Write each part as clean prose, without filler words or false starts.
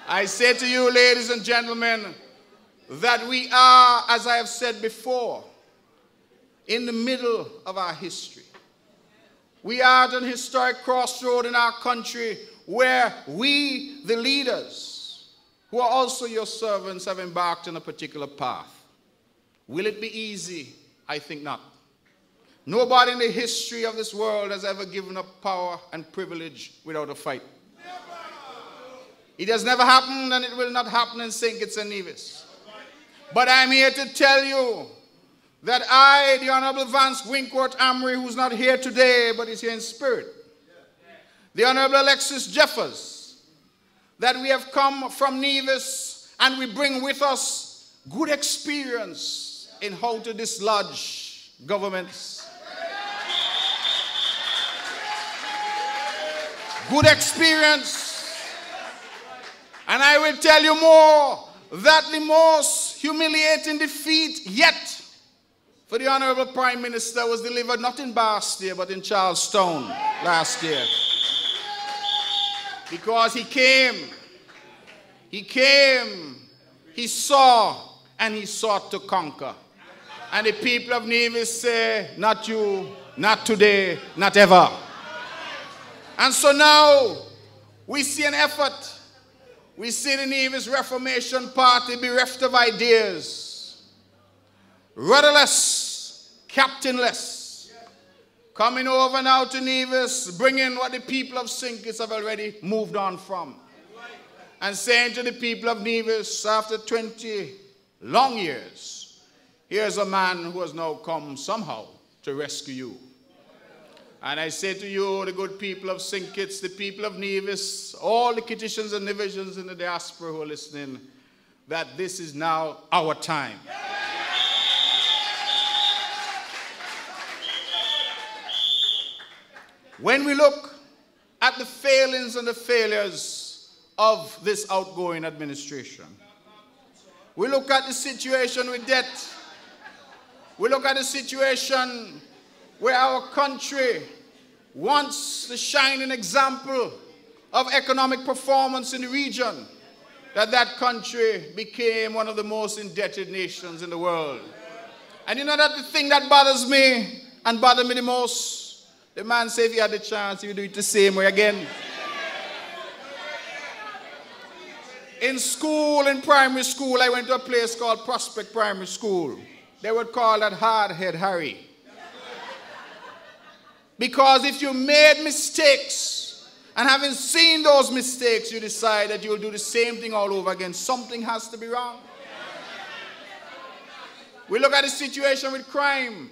I say to you, ladies and gentlemen, that we are, as I have said before, in the middle of our history. We are at an historic crossroad in our country where we, the leaders, who are also your servants, have embarked on a particular path. Will it be easy? I think not. Nobody in the history of this world has ever given up power and privilege without a fight. It has never happened, and it will not happen in St. Kitts and Nevis. But I'm here to tell you that I, the Honorable Vance Winkworth Amory, who's not here today, but is here in spirit, the Honorable Alexis Jeffers, that we have come from Nevis, and we bring with us good experience in how to dislodge governments. Good experience. And I will tell you more, that the most humiliating defeat yet for the Honorable Prime Minister was delivered not in Bastia but in Charlestown last year. Because he came, he saw, and he sought to conquer. And the people of Nevis say, not you, not today, not ever. And so now we see an effort. We see the Nevis Reformation Party bereft of ideas, rudderless, captainless, coming over now to Nevis, bringing what the people of St. Kitts have already moved on from, and saying to the people of Nevis, after 20 long years, here's a man who has now come somehow to rescue you. And I say to you, the good people of St. Kitts, the people of Nevis, all the Kittitians and Nevisians in the diaspora who are listening, that this is now our time. When we look at the failings and the failures of this outgoing administration, we look at the situation with debt. We look at the situation where our country, once the shining example of economic performance in the region, that country became one of the most indebted nations in the world. And you know that the thing that bothers me and bothered me the most, the man said if he had the chance, he would do it the same way again. In school, in primary school, I went to a place called Prospect Primary School. They would call that Hardhead Harry. Because if you made mistakes, and having seen those mistakes, you decide that you will do the same thing all over again, something has to be wrong. We look at the situation with crime,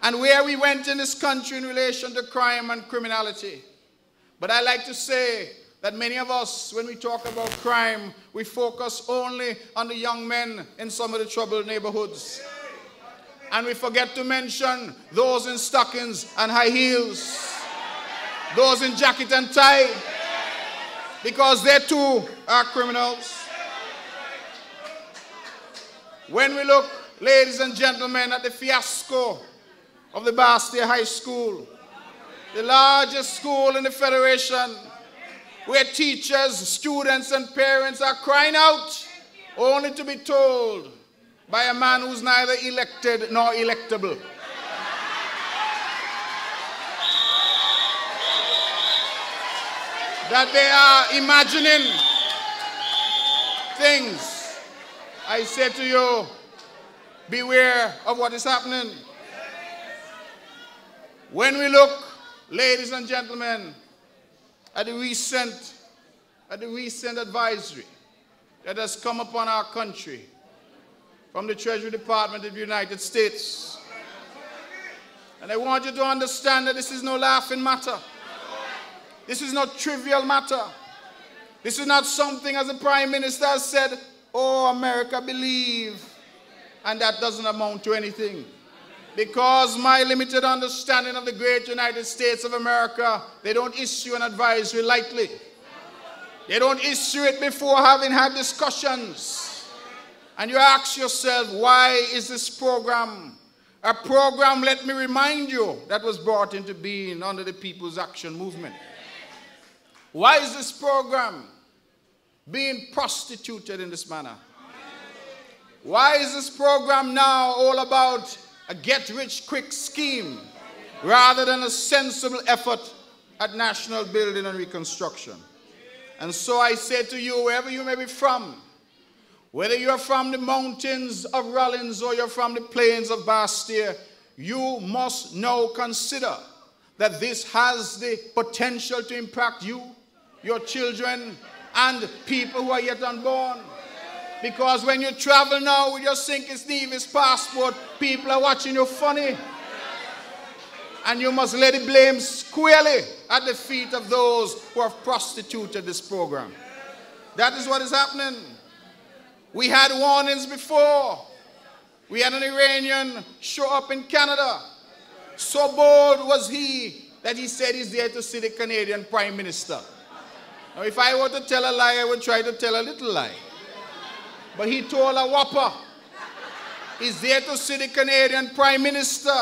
and where we went in this country in relation to crime and criminality. But I like to say that many of us, when we talk about crime, we focus only on the young men in some of the troubled neighborhoods. And we forget to mention those in stockings and high heels, those in jacket and tie, because they too are criminals. When we look, ladies and gentlemen, at the fiasco of the Bastia High School, the largest school in the Federation, where teachers, students, and parents are crying out only to be told by a man who's neither elected nor electable. That they are imagining things. I say to you, beware of what is happening. When we look, ladies and gentlemen, at the recent advisory that has come upon our country from the Treasury Department of the United States. And I want you to understand that this is no laughing matter. This is not trivial matter. This is not something, as the Prime Minister has said, oh, America, believe, and that doesn't amount to anything. Because my limited understanding of the great United States of America, they don't issue an advisory lightly. They don't issue it before having had discussions. And you ask yourself, why is this program a program, let me remind you, that was brought into being under the People's Action Movement? Why is this program being prostituted in this manner? Why is this program now all about a get-rich-quick scheme rather than a sensible effort at national building and reconstruction? And so I say to you, wherever you may be from, whether you are from the mountains of Rollins or you're from the plains of Bastia, you must now consider that this has the potential to impact you, your children, and people who are yet unborn. Because when you travel now with your Sinkis Nevis passport, people are watching you funny. And you must lay the blame squarely at the feet of those who have prostituted this program. That is what is happening. We had warnings before. We had an Iranian show up in Canada. So bold was he that he said he's there to see the Canadian Prime Minister. Now, if I were to tell a lie, I would try to tell a little lie. But he told a whopper. He's there to see the Canadian Prime Minister.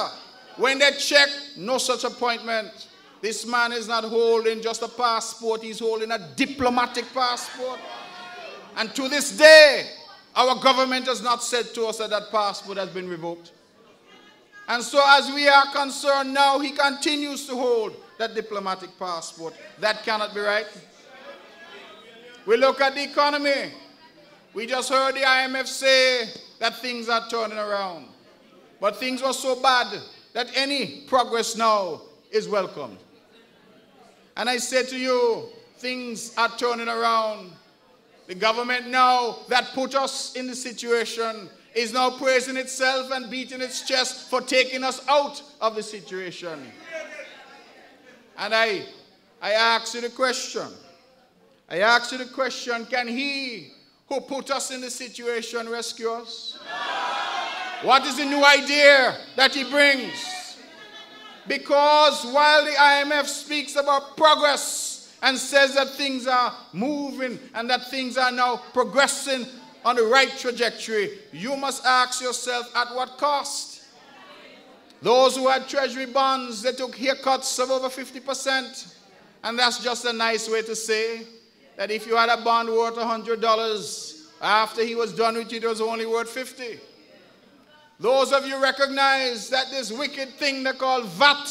When they check, no such appointment. This man is not holding just a passport, he's holding a diplomatic passport. And to this day, our government has not said to us that that passport has been revoked. And so as we are concerned now, he continues to hold that diplomatic passport. That cannot be right. We look at the economy. We just heard the IMF say that things are turning around. But things were so bad that any progress now is welcomed. And I say to you, things are turning around. The government now that put us in the situation is now praising itself and beating its chest for taking us out of the situation. And I ask you the question. I ask you the question, can he who put us in the situation rescue us? What is the new idea that he brings? Because while the IMF speaks about progress and says that things are moving and that things are now progressing on the right trajectory, you must ask yourself, at what cost? Those who had treasury bonds, they took haircuts of over 50%. And that's just a nice way to say that if you had a bond worth $100, after he was done with it, it was only worth $50. Those of you recognize that this wicked thing they call VAT,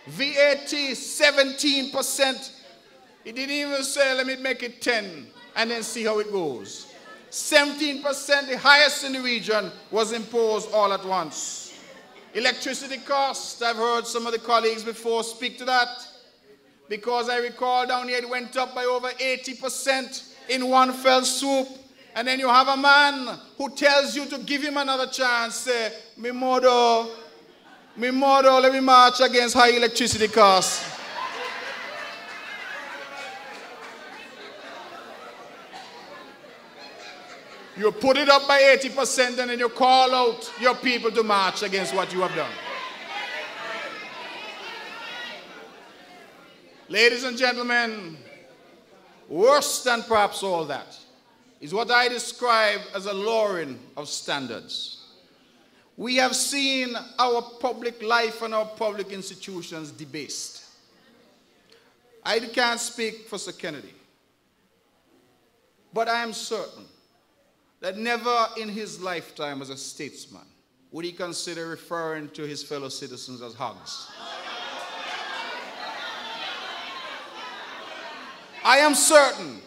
17%, he didn't even say, let me make it 10 and then see how it goes. 17%, the highest in the region, was imposed all at once. Electricity costs, I've heard some of the colleagues before speak to that. Because I recall down here it went up by over 80% in one fell swoop. And then you have a man who tells you to give him another chance. Say, me mother, let me march against high electricity costs. You put it up by 80% and then you call out your people to march against what you have done. Ladies and gentlemen, worse than perhaps all that is what I describe as a lowering of standards. We have seen our public life and our public institutions debased. I can't speak for Sir Kennedy, but I am certain that never in his lifetime as a statesman would he consider referring to his fellow citizens as hogs. I am certain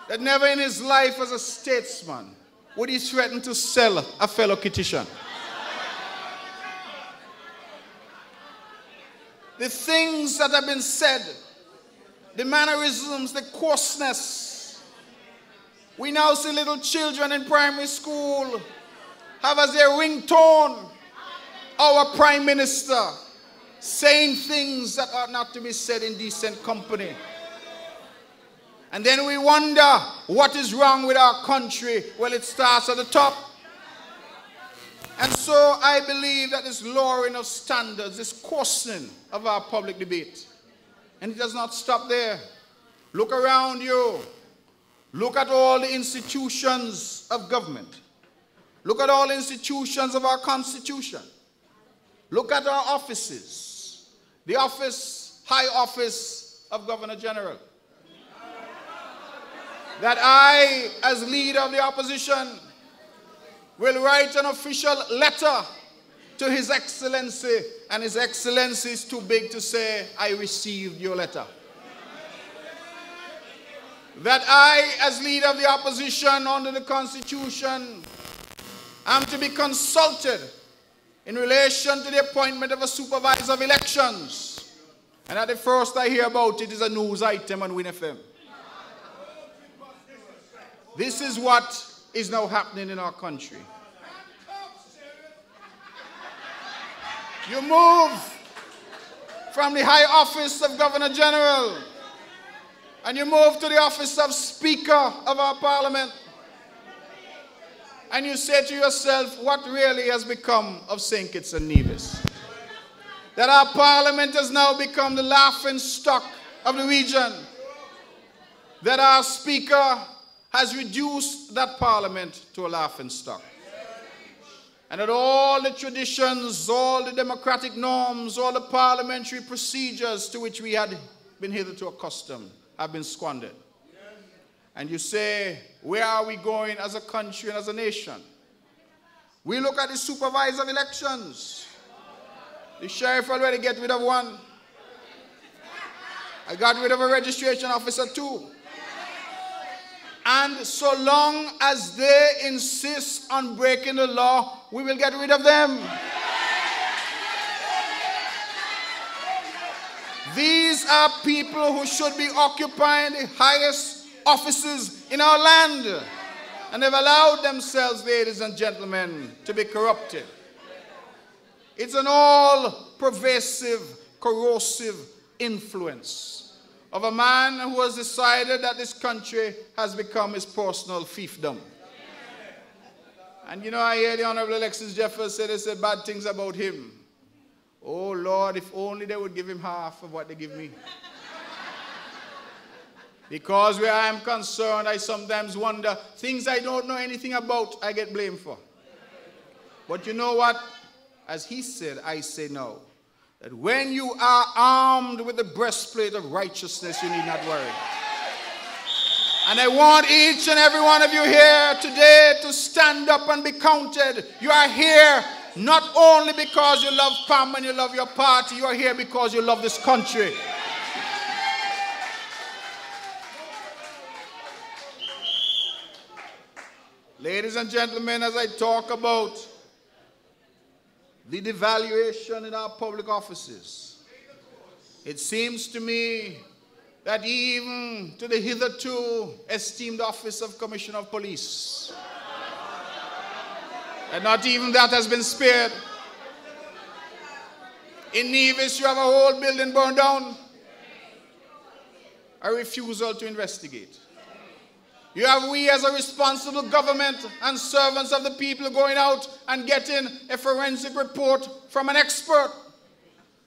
that never in his life as a statesman would he threaten to sell a fellow kitchen. The things that have been said, the mannerisms, the coarseness. We now see little children in primary school have as their ringtone our Prime Minister saying things that ought not to be said in decent company. And then we wonder what is wrong with our country. Well, it starts at the top. And so I believe that this lowering of standards, this coarsening of our public debate, and it does not stop there. Look around you. Look at all the institutions of government. Look at all the institutions of our Constitution. Look at our offices. The office, high office of Governor General. that I, as leader of the opposition, will write an official letter to His Excellency, and His Excellency is too big to say, I received your letter. That I, as leader of the opposition under the Constitution, am to be consulted in relation to the appointment of a supervisor of elections. And at the first I hear about it is a news item on Win FM. This is what is now happening in our country. You move from the high office of Governor General and you move to the office of Speaker of our Parliament. And you say to yourself, what really has become of St. Kitts and Nevis? That our Parliament has now become the laughing stock of the region. That our Speaker has reduced that Parliament to a laughing stock. And that all the traditions, all the democratic norms, all the parliamentary procedures to which we had been hitherto accustomed have been squandered. And you say, where are we going as a country and as a nation? We look at the supervisor of elections. The sheriff already got rid of one. I got rid of a registration officer too. And so long as they insist on breaking the law, we will get rid of them. These are people who should be occupying the highest offices in our land. And they've allowed themselves, ladies and gentlemen, to be corrupted. It's an all-pervasive, corrosive influence of a man who has decided that this country has become his personal fiefdom. And you know, I hear the Honorable Alexis Jeffers say they said bad things about him. Oh Lord, if only they would give him half of what they give me. Because where I am concerned, I sometimes wonder, things I don't know anything about, I get blamed for. But you know what? As he said, I say no. That when you are armed with the breastplate of righteousness, you need not worry. And I want each and every one of you here today to stand up and be counted. You are here not only because you love PAM and you love your party, you are here because you love this country. Ladies and gentlemen, as I talk about the devaluation in our public offices, it seems to me that even to the hitherto esteemed office of Commissioner of Police, and not even that has been spared. In Nevis, you have a whole building burned down. A refusal to investigate. You have we as a responsible government and servants of the people going out and getting a forensic report from an expert.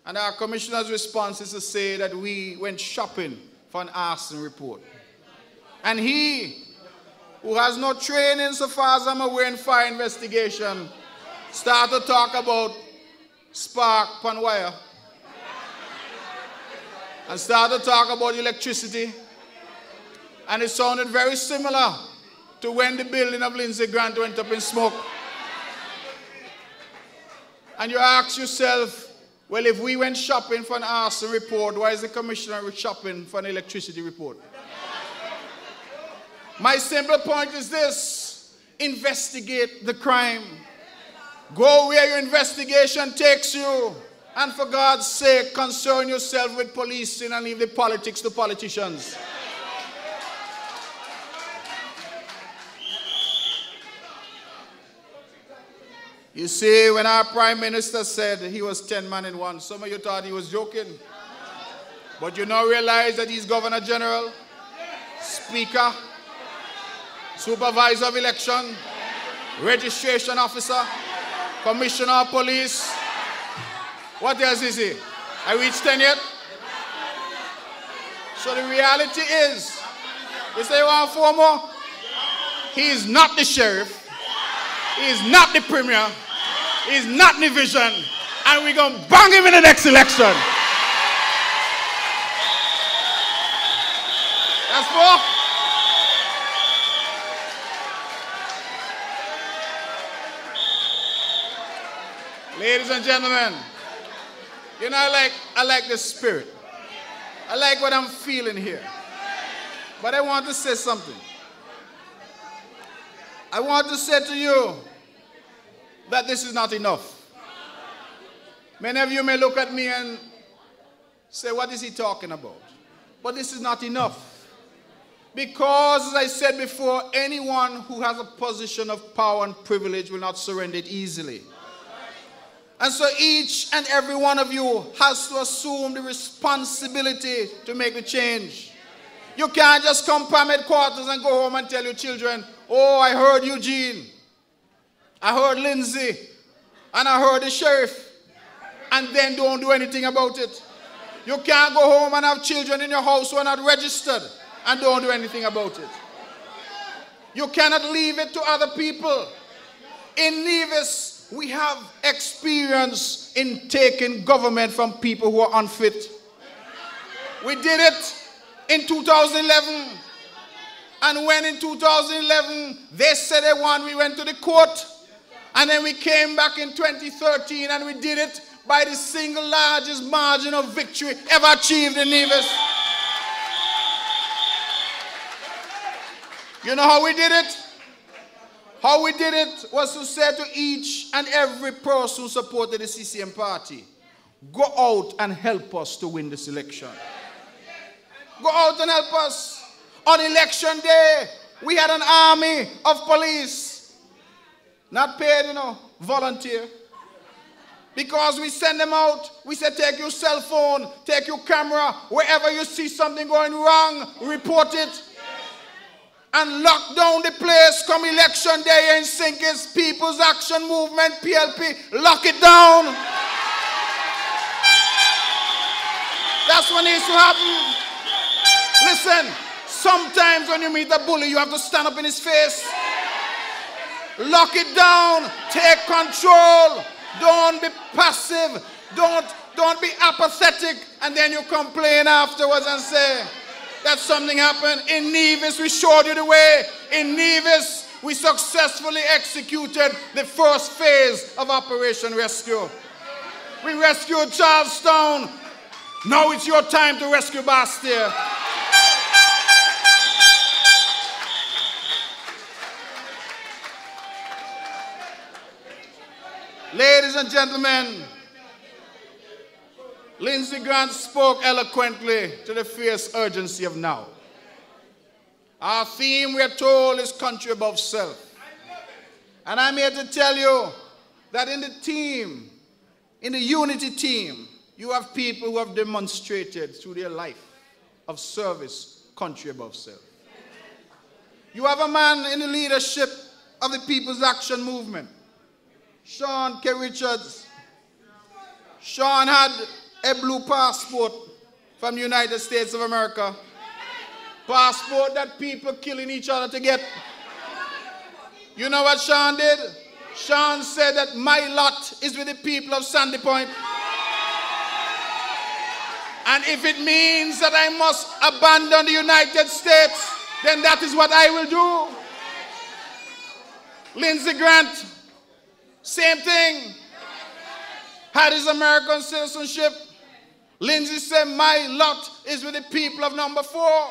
And our commissioner's response is to say that we went shopping for an arson report. And he, who has no training so far as I'm aware in fire investigation, started to talk about spark pan wire. And started to talk about electricity. And it sounded very similar to when the building of Lindsey Grant went up in smoke. And you ask yourself, well, if we went shopping for an arson report, why is the commissioner shopping for an electricity report? My simple point is this: investigate the crime. Go where your investigation takes you. And for God's sake, concern yourself with policing and leave the politics to politicians. You see, when our Prime Minister said he was 10 men in one, some of you thought he was joking. But you now realize that he's Governor General, Speaker, Supervisor of Election, Registration Officer, Commissioner of Police. What else is he? I reached 10 yet? So the reality is, you say you want 4 more? He is not the sheriff. He is not the premier. He is not the vision. And we're going to bang him in the next election. That's 4. Ladies and gentlemen, you know, I like the spirit. I like what I'm feeling here. But I want to say something. I want to say to you that this is not enough. Many of you may look at me and say, what is he talking about? But this is not enough. Because, as I said before, anyone who has a position of power and privilege will not surrender it easily. And so each and every one of you has to assume the responsibility to make the change. You can't just come PAM headquarters and go home and tell your children, oh, I heard Eugene, I heard Lindsay, and I heard the sheriff, and then don't do anything about it. You can't go home and have children in your house who are not registered and don't do anything about it. You cannot leave it to other people. In Nevis, we have experience in taking government from people who are unfit. We did it in 2011. And when in 2011 they said they won, we went to the court. And then we came back in 2013 and we did it by the single largest margin of victory ever achieved in Nevis. You know how we did it? How we did it was to say to each and every person who supported the CCM party, go out and help us to win this election. Go out and help us. On election day, we had an army of police. Not paid, you know, volunteer. Because we send them out, we say take your cell phone, take your camera, wherever you see something going wrong, report it. And lock down the place come election day in Sinkers People's Action Movement, PLP, lock it down. That's what needs to happen. Listen, sometimes when you meet a bully, you have to stand up in his face. Lock it down, take control, don't be passive, don't be apathetic, and then you complain afterwards and say, that something happened. In Nevis, we showed you the way. In Nevis, we successfully executed the first phase of Operation Rescue. We rescued Charlestown. Now it's your time to rescue Bastia. Ladies and gentlemen, Lindsey Grant spoke eloquently to the fierce urgency of now. Our theme, we are told, is country above self. And I'm here to tell you that in the team, in the unity team, you have people who have demonstrated through their life of service, country above self. You have a man in the leadership of the People's Action Movement, Sean K. Richards. Sean had a blue passport from the United States of America. Passport that people killing each other to get. You know what Sean did? Sean said that my lot is with the people of Sandy Point. And if it means that I must abandon the United States, then that is what I will do. Lindsey Grant, same thing. Had his American citizenship. Lindsey said, my lot is with the people of number 4.